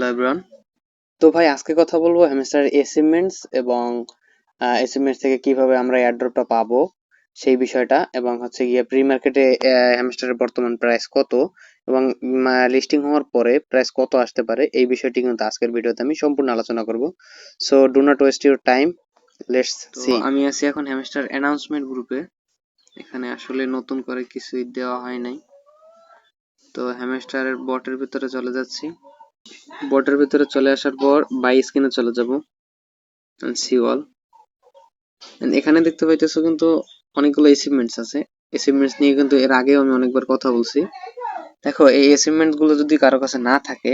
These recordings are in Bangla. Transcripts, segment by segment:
Hello everyone. তো ভাই আজকে কথা বলবো হ্যামস্টার অ্যাচিভমেন্টস এবং অ্যাচিভমেন্টস থেকে কিভাবে আমরা এয়ারড্রপটা পাবো সেই বিষয়টা, এবং হচ্ছে গিয়ে প্রি মার্কেটে হ্যামস্টারের বর্তমান প্রাইস কত এবং লিস্টিং হওয়ার পরে প্রাইস কত আসতে পারে, এই বিষয়টি কিন্তু আজকের ভিডিওতে আমি সম্পূর্ণ আলোচনা করব। So do not waste your time, let's see. আমি আছি এখন হ্যামস্টার অ্যানাউন্সমেন্ট গ্রুপে। এখানে আসলে নতুন করে কিছুই দেওয়া হয় নাই, তো হ্যামস্টারের বটের ভিতরে চলে যাচ্ছি। বটের ভিতরে চলে আসার পর বাই স্ক্রিনে চলে যাব, সি অল। এখানে দেখতে পাইতেছো কিন্তু অনেকগুলো অ্যাচিভমেন্টস আছে। অ্যাচিভমেন্টস নিয়ে কিন্তু এর আগেও আমি অনেকবার কথা বলছি। দেখো, এই অ্যাচিভমেন্ট গুলো যদি কারো কাছে না থাকে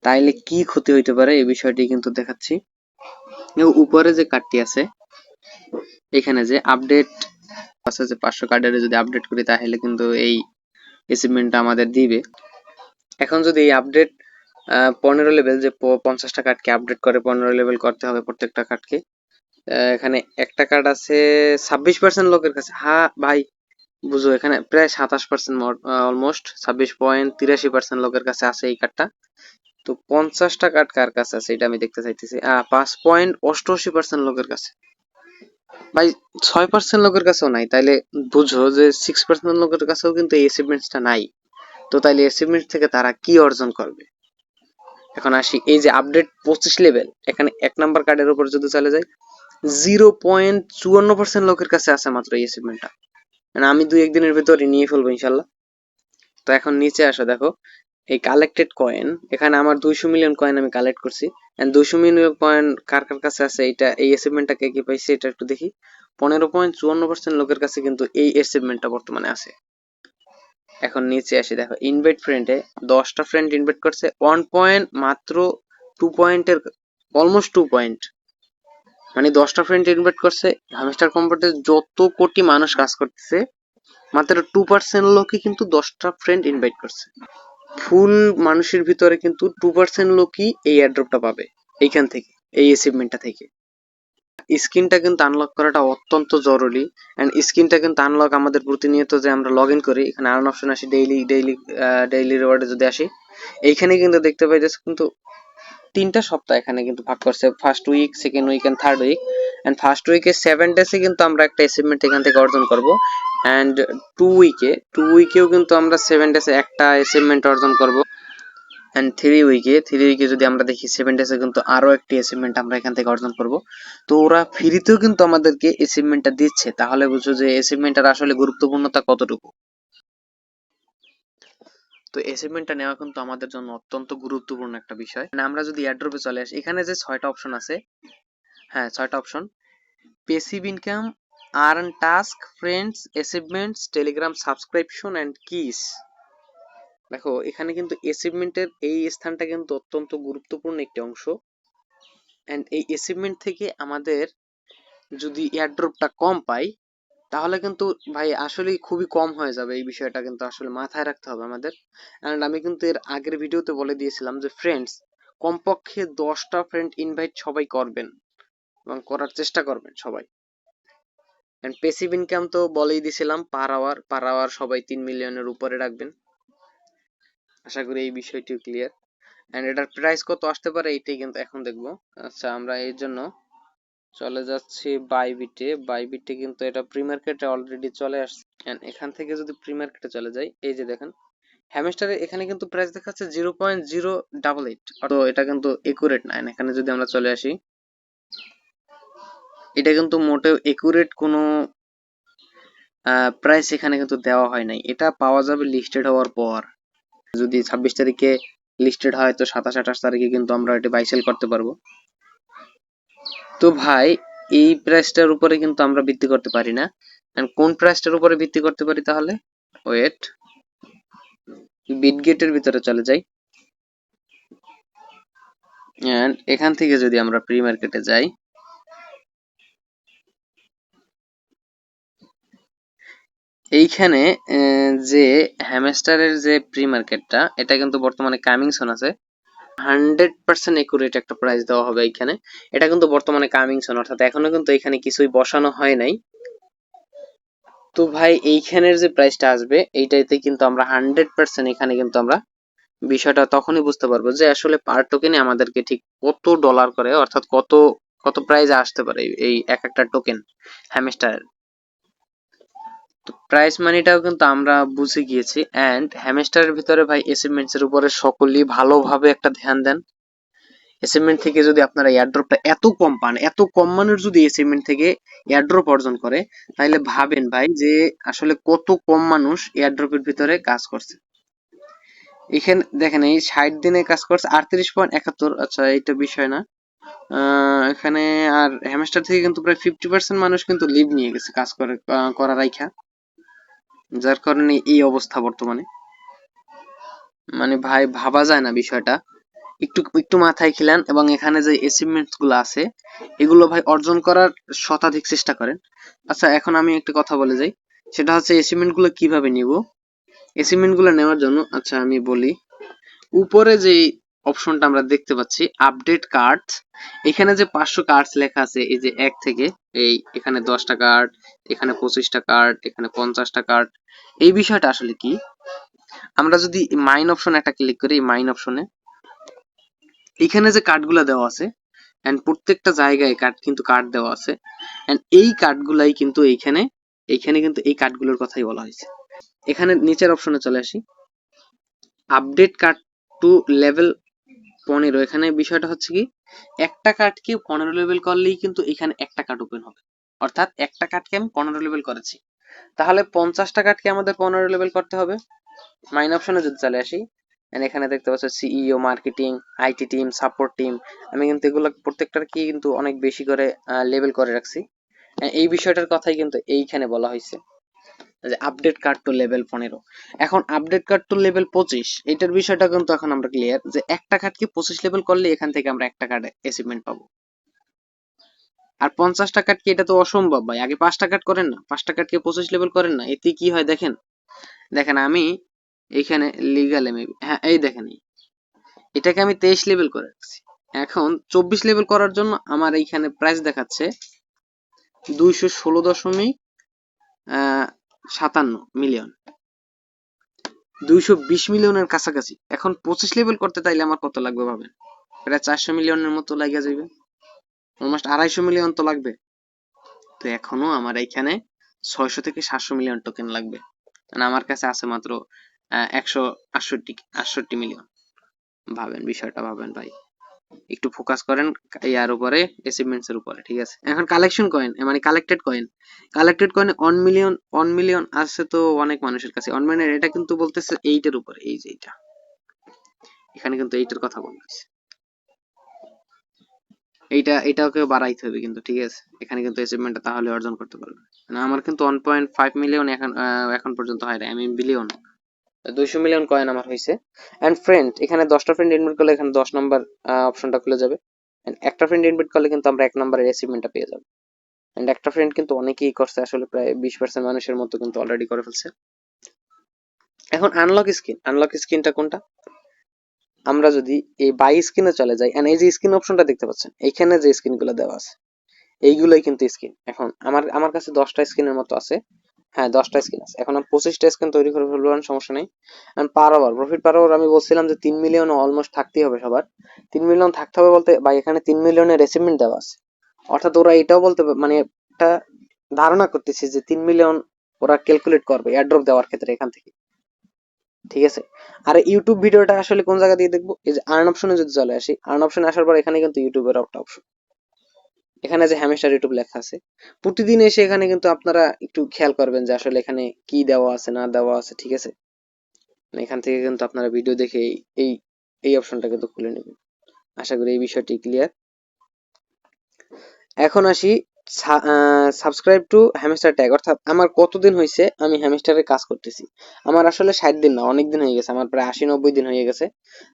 তাইলে কি ক্ষতি হইতে পারে এই বিষয়টি কিন্তু দেখাচ্ছি। উপরে যে কার্ডটি আছে, এখানে যে আপডেট আছে, যে 500 কার্ডের যদি আপডেট করি তাহলে কিন্তু এই অ্যাচিভমেন্টটা আমাদের দিবে। এখন যদি এই আপডেট 15 লেভেল, যে 50টা কার্ডকে আপডেট করে 15 লেভেল করতে হবে প্রত্যেকটা কার্ডকে। এখানে একটা কার্ড আছে 26% লোকের কাছে। হ্যাঁ ভাই, বুঝো এখানে প্রায় 27%, অলমোস্ট 26.83% লোকের কাছে আছে এই কার্ডটা। তো 50টা কার্ড কার কাছে আছে এটা আমি দেখতে চাইতেছি। 5.88% লোকের কাছে। ভাই 6% লোকের কাছেও নাই, তাইলে বুঝো যে 6% লোকের কাছেও কিন্তু এই অ্যাচিভমেন্টসটা নাই। তো তাইলে অ্যাচিভমেন্ট থেকে তারা কি অর্জন করবে? এখন আসি, এই যে আপডেট 25 লেভেল, এখানে 1 নাম্বার কার্ডের উপর যদি চলে যায়, 0.54% লোকের কাছে আছে মাত্র এই অ্যাচিভমেন্টটা। মানে আমি 2-1 দিনের ভিতরে নিয়ে ফেলবো ইনশাল্লাহ। তো এখন নিচে আসো, দেখো এই কালেক্টেড কয়েন, এখানে আমার 200 মিলিয়ন কয়েন আমি কালেক্ট করছি। এন্ড 200 মিলিয়ন কয়েন কার কার কাছে আছে, এটা এই অ্যাচিভমেন্টটা কে কি পাইছে এটা একটু দেখি। 15.54% লোকের কাছে কিন্তু এই অ্যাচিভমেন্টটা বর্তমানে আছে। এখন নিচে আসি, দেখো ইনভাইট ফ্রেন্ডে 10টা ফ্রেন্ড ইনভাইট করছে, 1 পয়েন্ট মাত্র 2 পয়েন্টের, অলমোস্ট 2 পয়েন্ট। মানে 10টা ফ্রেন্ড ইনভাইট করছে। হ্যামস্টার কম্পিউটারে যত কোটি মানুষ কাজ করতেছে, মাত্র 2% লোকই কিন্তু 10টা ফ্রেন্ড ইনভাইট করছে। ফুল মানুষের ভিতরে কিন্তু 2% লোকই এই এয়ারড্রপটা পাবে এইখান থেকে, এই অ্যাচিভমেন্টটা থেকে। স্কিনটা কিন্তু আনলক করাটা অত্যন্ত জরুরি। এন্ড স্কিনটা কিন্তু আনলক আমাদের প্রতিনিয়ত যে আমরা লগ ইন করি, এখানে আর্ন অপশন আসি, ডেইলি রিওয়ার্ডে যদি আসি, এইখানে কিন্তু দেখতে পাই যে কিন্তু 3টা সপ্তাহ এখানে কিন্তু ভাগ করছে, first week, second week and third week. And first উইকে 7 ডেজে কিন্তু আমরা একটা অ্যাচিভমেন্ট এখান থেকে অর্জন করব। এন্ড 2 উইকেও কিন্তু আমরা 7 ডেজে একটা অ্যাচিভমেন্ট অর্জন করব। এন্ড 3 উইকে যদি আমরা দেখি 7 ডেজে কিন্তু আরো একটি অ্যাচিভমেন্ট আমরা এখান থেকে অর্জন করব। তো ওরা ফ্রিতেও কিন্তু আমাদেরকে অ্যাচিভমেন্টটা দিচ্ছে, তাহলে বুঝো যে অ্যাচিভমেন্টের আসলে গুরুত্বপূর্ণতা কতটুকু। তো অ্যাচিভমেন্টটা নেওয়া কিন্তু আমাদের জন্য অত্যন্ত গুরুত্বপূর্ণ একটা বিষয়। মানে আমরা যদি এয়ারড্রপে চলে আসি, এখানে যে 6টা অপশন আছে, হ্যাঁ 6টা option: passive income, earn, task, friends, achievements, Telegram subscription and কিস। দেখো এখানে কিন্তু অ্যাচিভমেন্টের এই স্থানটা কিন্তু অত্যন্ত গুরুত্বপূর্ণ একটি অংশ। এন্ড এই অ্যাচিভমেন্ট থেকে আমাদের যদি এয়ারড্রপটা কম পাই তাহলে কিন্তু ভাই আসলে খুবই কম হয়ে যাবে। এই বিষয়টা কিন্তু আসলে মাথায় রাখতে হবে আমাদের। এন্ড আমি কিন্তু এর আগের ভিডিওতে বলে দিয়েছিলাম যে ফ্রেন্ডস, কমপক্ষে 10টা ফ্রেন্ড ইনভাইট সবাই করবেন এবং করার চেষ্টা করবেন সবাই। এন্ড প্যাসিভ ইনকাম তো বলেই দিছিলাম, পার আওয়ার সবাই 3 মিলিয়নের উপরে রাখবেন। আশা করি এই বিষয়টিও ক্লিয়ার। এন্ড এটার প্রাইস কত আসতে পারে এইটাই কিন্তু এখন দেখবো। আচ্ছা, আমরা এর জন্য চলে যাচ্ছি বাইবিটে কিন্তু এটা প্রি মার্কেটে অলরেডি চলে আসছে। এন্ড এখান থেকে যদি প্রি মার্কেটে চলে যাই, এই যে দেখেন হ্যামস্টারে এখানে কিন্তু প্রাইস দেখাচ্ছে 0.088। তো এটা কিন্তু একুরেট না। এখানে যদি আমরা চলে আসি, এটা কিন্তু মোটেও একুরেট কোনো প্রাইস এখানে কিন্তু দেওয়া হয় নাই। এটা পাওয়া যাবে লিস্টেড হওয়ার পর। যদি 26 তারিখে লিস্টেড হয় তো 27-28 তারিখে কিন্তু আমরা এটা বাই সেল করতে পারবো। তো ভাই এই প্রাইসটার উপরে কিন্তু আমরা ভিত্তি করতে পারি না। কোন প্রাইসটার উপরে ভিত্তি করতে পারি তাহলে? ওয়েট, বিটগেটের ভিতরে চলে যাই। এন্ড এখান থেকে যদি আমরা প্রি মার্কেটে যাই, এইখানে যে হ্যামস্টারের যে প্রি মার্কেটটা, এটা কিন্তু বর্তমানে কামিং সুন আছে। 100% একুরেট একটা প্রাইস দেওয়া হবে এইখানে। এটা কিন্তু বর্তমানে কামিং সুন, অর্থাৎ এখনো কিন্তু এখানে কিছুই বসানো হয় নাই। তো ভাই এইখানের যে প্রাইসটা আসবে এইটাতে কিন্তু আমরা 100% এখানে কিন্তু আমরা বিষয়টা তখনই বুঝতে পারবো যে আসলে পার টোকেনে আমাদেরকে ঠিক কত ডলার করে, অর্থাৎ কত কত প্রাইজে আসতে পারে এই এক একটা টোকেন হ্যামস্টার। তো প্রাইস মানিটাও কিন্তু আমরা বুঝে গিয়েছি। অ্যান্ড হ্যামস্টারের ভিতরে ভাই অ্যাচিভমেন্টস এর উপরে সকলেই ভালোভাবে একটা ধ্যান দেন। অ্যাচিভমেন্ট থেকে যদি আপনারা এয়ারড্রপটা এত কম পান, এত কম মানুষ যদি অ্যাচিভমেন্ট থেকে এয়ারড্রপ অর্জন করে, তাহলে ভাবেন ভাই যে আসলে কত কম মানুষ এয়ারড্রপের ভিতরে কাজ করছে। এখানে দেখেন এই 60 দিনে কাজ করছে 38.71। আচ্ছা এইটা বিষয় না। এখানে আর হ্যামস্টার থেকে কিন্তু প্রায় 50% মানুষ কিন্তু লিভ নিয়ে গেছে কাজ করে করা রাইখা, যার কারণে এই অবস্থা বর্তমানে। মানে ভাই ভাবা যায় না বিষয়টা। একটু একটু মাথায় খিলান এবং এখানে যে অ্যাচিভমেন্টস গুলো আছে এগুলো ভাই অর্জন করার শতাধিক চেষ্টা করেন। আচ্ছা এখন আমি একটা কথা বলে যাই, সেটা হচ্ছে অ্যাচিভমেন্ট গুলো কিভাবে নিব। অ্যাচিভমেন্ট গুলো নেওয়ার জন্য আচ্ছা আমি বলি, উপরে যে অপশনটা আমরা দেখতে পাচ্ছি আপডেট কার্ড, এখানে যে 500 কার্ডস লেখা আছে এই যে এক থেকে, এই এখানে 10টা কার্ড, এখানে 25টা কার্ড, এখানে 50টা কার্ড। এই বিষয়টা আসলে কি, আমরা যদি মাইন অপশন একটা ক্লিক করি, মাইন অপশনে এখানে যে কার্ডগুলো দেওয়া আছে এন্ড প্রত্যেকটা জায়গায় কার্ড দেওয়া আছে, এন্ড এই কার্ডগুলাই কিন্তু এইখানে এইখানে কিন্তু এই কার্ডগুলোর কথাই বলা হয়েছে। এখানে নিচের অপশনে চলে আসি, আপডেট কার্ড টু লেভেল 15। এখানে বিষয়টা হচ্ছে কি, একটা কার্ডকে 15 লেভেল করলেই কিন্তু এখানে একটা কার্ড ওপেন হবে। অর্থাৎ একটা কার্ডকে আমি 15 লেভেল করেছি, তাহলে 50টা কার্ডকে আমাদের 15 লেভেল করতে হবে। মাইন অপশনে যদি চলে আসি, and এখানে দেখতে পাচ্ছ CEO, marketing, IT team, support team. আমি কিন্তু এগুলো প্রত্যেকটার কি কিন্তু অনেক বেশি করে লেভেল করে রাখছি। এই বিষয়টার কথাই কিন্তু এইখানে বলা হয়েছে যে আপডেট কার্ড টু লেভেল 15। এখন আপডেট কার্ড টু লেভেল 25, এটার বিষয়টা কিন্তু এখন আমরা ক্লিয়ার যে একটা কার্ডকে 25 লেভেল করলে এখান থেকে আমরা একটা কার্ড অ্যাচিভমেন্ট পাবো। আর 50টা কার্ড কি, এটা তো অসম্ভব ভাই। আগে 5টা কার্ড করেন না, 5টা কার্ডকে 25 লেভেল করেন না, এতে কি হয় দেখেন। দেখেন আমি এইখানে লিগাল মেবি, হ্যাঁ এই দেখেন এটাকে আমি 23 লেভেল করে রাখছি। এখন 24 লেভেল করার জন্য আমার এইখানে প্রাইস দেখাচ্ছে 216.57 মিলিয়ন, 220 মিলিয়নের কাছাকাছি। এখন 25 লেভেল করতে তাইলে আমার কত লাগবে ভাবেন, প্রায় 400 মিলিয়নের মতো লাগিয়া যাবে, অলমোস্ট 250 মিলিয়ন তো লাগবে। তো এখনো আমার এইখানে 600 থেকে 700 মিলিয়ন টোকেন লাগবে, মানে আমার কাছে আছে মাত্র 168 মিলিয়ন। ভাবেন বিষয়টা, ভাবেন ভাই, একটু ফোকাস করেন ইয়ার উপরে, অ্যাচিভমেন্টস এর উপরে, ঠিক আছে। এখন কালেকশন কয়েন মানে কালেক্টেড কয়েন 1 মিলিয়ন আছে তো অনেক মানুষের কাছে। 1 মিলিয়ন এটা কিন্তু বলতেছে 8 এর উপরে, এই যে এইটা, এখানে কিন্তু 8 এর কথা বলতেছে। এটাকে বাড়াইতে হবে কিন্তু, ঠিক আছে। এখানে কিন্তু অ্যাচিভমেন্টটা তাহলে অর্জন করতে পারবে। মানে আমার কিন্তু 1.5 মিলিয়ন এখন পর্যন্ত হয় নাই, আমি বিলিয়ন 200 মিলিয়ন কয়েন আমার হয়েছে। এন্ড ফ্রেন্ড, এখানে 10টা ফ্রেন্ড ইনভাইট করলে এখানে 10 নাম্বার অপশনটা খুলে যাবে। এন্ড একটা ফ্রেন্ড ইনভাইট করলে কিন্তু আমরা 1 নাম্বারের অ্যাচিভমেন্টটা পেয়ে যাবো। এন্ড একটা ফ্রেন্ড কিন্তু অনেকেই করছে, আসলে প্রায় 20% মানুষের মতো কিন্তু অলরেডি করে ফেলছে। এখন আনলক স্কিনটা কোনটা, আমরা যদি এই বাই স্কিনে চলে যাই, এন্ড এই যে স্কিন অপশনটা দেখতে পাচ্ছেন, এইখানে যে স্কিনগুলো দেওয়া আছে এইগুলোই কিন্তু স্কিন। এখন আমার আমার কাছে 10টা স্কিনের মতো আছে, হ্যাঁ 10টা স্কিন আছে। এখন আমি 25টা স্কিন তৈরি করে ফেলবো, সমস্যা নেই। Per hour profit per hour আমি বলছিলাম যে 3 মিলিয়ন অলমোস্ট থাকতেই হবে সবার। 3 মিলিয়ন থাকতে হবে বলতে ভাই এখানে 3 মিলিয়নের অ্যাচিভমেন্ট দেওয়া আছে। অর্থাৎ ওরা এটাও বলতে মানে একটা ধারণা করতেছে যে 3 মিলিয়ন ওরা ক্যালকুলেট করবে এয়ারড্রপ দেওয়ার ক্ষেত্রে এখান থেকে, ঠিক আছে। আর ইউটিউব ভিডিওটা আসলে কোন জায়গা দিয়ে দেখবো, এই যে আর্ন অপশনে যদি চলে আসি, আর্ন অপশনে আসার পর এখানে কিন্তু ইউটিউবের একটা অপশন, এখানে যে হ্যামস্টার ইউটিউব লেখা আছে, প্রতিদিন এসে এখানে কিন্তু আপনারা একটু খেয়াল করবেন যে আসলে এখানে কি দেওয়া আছে না দেওয়া আছে, ঠিক আছে। এখান থেকে কিন্তু আপনারা ভিডিও দেখে এই এই অপশনটা কিন্তু খুলে নেবেন। আশা করি এই বিষয়টি ক্লিয়ার। এখন আসি সাবস্ক্রাইব টু হ্যামস্টার ট্যাগ, অর্থাৎ আমার কতদিন হয়েছে আমি হ্যামস্টারে কাজ করতেছি। আমার আসলে 60 দিন না, অনেক দিন হয়ে গেছে, আমার প্রায় 80-90 দিন হয়ে গেছে।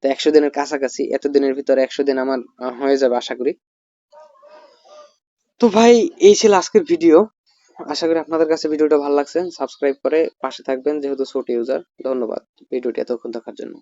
তো 100 দিনের কাছাকাছি, এত দিনের ভিতরে 100 দিন আমার হয়ে যাবে আশা করি। তো ভাই এই ছিল আজকের ভিডিও। আশা করি আপনাদের কাছে ভিডিওটা ভালো লাগছে। সাবস্ক্রাইব করে পাশে থাকবেন যেহেতু ছোট ইউজার। ধন্যবাদ ভিডিওটি এতক্ষণ দেখার জন্য।